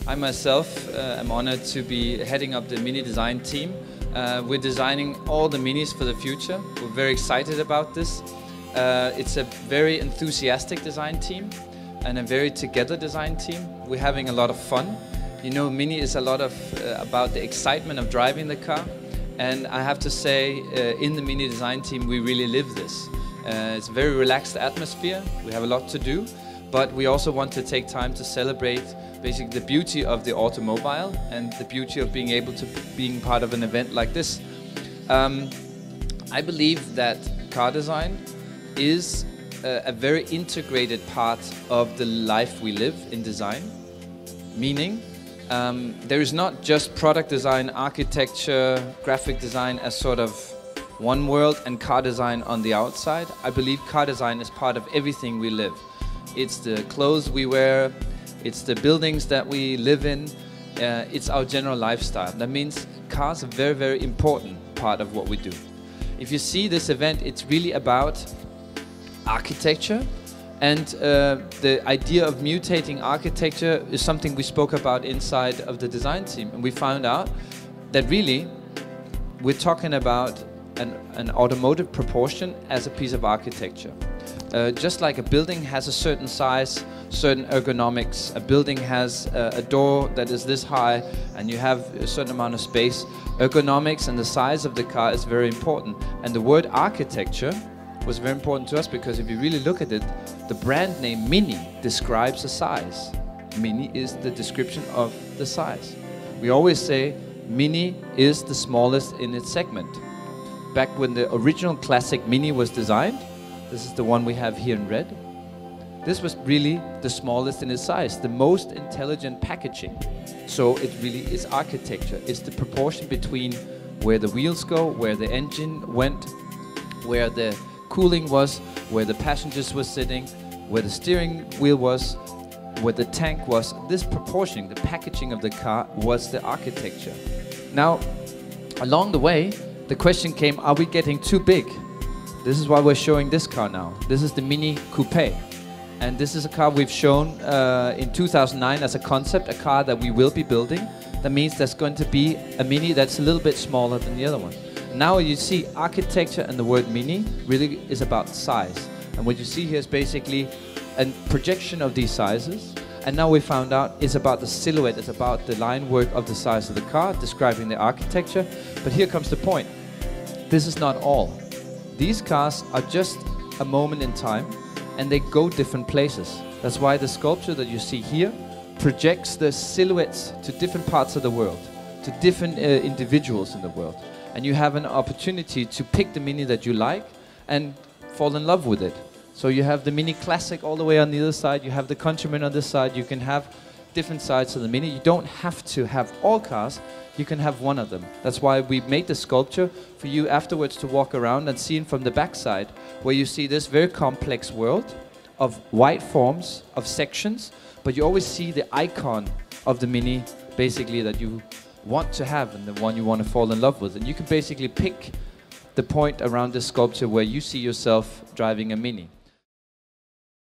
I myself am honored to be heading up the Mini design team. We're designing all the Minis for the future. We're very excited about this. It's a very enthusiastic design team and a very together design team. We're having a lot of fun. You know, Mini is a lot of about the excitement of driving the car. And I have to say, in the Mini design team, we really live this. It's a very relaxed atmosphere. We have a lot to do, but we also want to take time to celebrate basically the beauty of the automobile and the beauty of being able to being part of an event like this. I believe that car design is a very integrated part of the life we live in design, meaning there is not just product design, architecture, graphic design as sort of one world and car design on the outside. I believe car design is part of everything we live. It's the clothes we wear, it's the buildings that we live in, it's our general lifestyle. That means cars are a very, very important part of what we do. If you see this event, it's really about architecture, and the idea of mutating architecture is something we spoke about inside of the design team, and we found out that really we're talking about an automotive proportion as a piece of architecture. Just like a building has a certain size, certain ergonomics, a building has a door that is this high and you have a certain amount of space, ergonomics and the size of the car is very important. And the word architecture was very important to us because if you really look at it, the brand name Mini describes the size. Mini is the description of the size. We always say Mini is the smallest in its segment. Back when the original classic Mini was designed, this is the one we have here in red, this was really the smallest in its size, the most intelligent packaging. So it really is architecture. It's the proportion between where the wheels go, where the engine went, where the cooling was, where the passengers were sitting, where the steering wheel was, where the tank was. This proportion, the packaging of the car, was the architecture. Now, along the way, the question came, are we getting too big? This is why we're showing this car now. This is the Mini Coupe. And this is a car we've shown in 2009 as a concept, a car that we will be building. That means there's going to be a Mini that's a little bit smaller than the other one. Now you see architecture and the word Mini really is about size. And what you see here is basically a projection of these sizes. And now we found out it's about the silhouette, it's about the line work of the size of the car, describing the architecture. But here comes the point. This is not all. These cars are just a moment in time and they go different places. That's why the sculpture that you see here projects the silhouettes to different parts of the world, to different individuals in the world. And you have an opportunity to pick the Mini that you like and fall in love with it. So you have the Mini Classic all the way on the other side, you have the Countryman on this side, you can have different sides of the Mini. You don't have to have all cars, you can have one of them. That's why we made the sculpture for you afterwards to walk around and see it from the back side, where you see this very complex world of white forms, of sections, but you always see the icon of the Mini basically that you want to have and the one you want to fall in love with. And you can basically pick the point around this sculpture where you see yourself driving a Mini.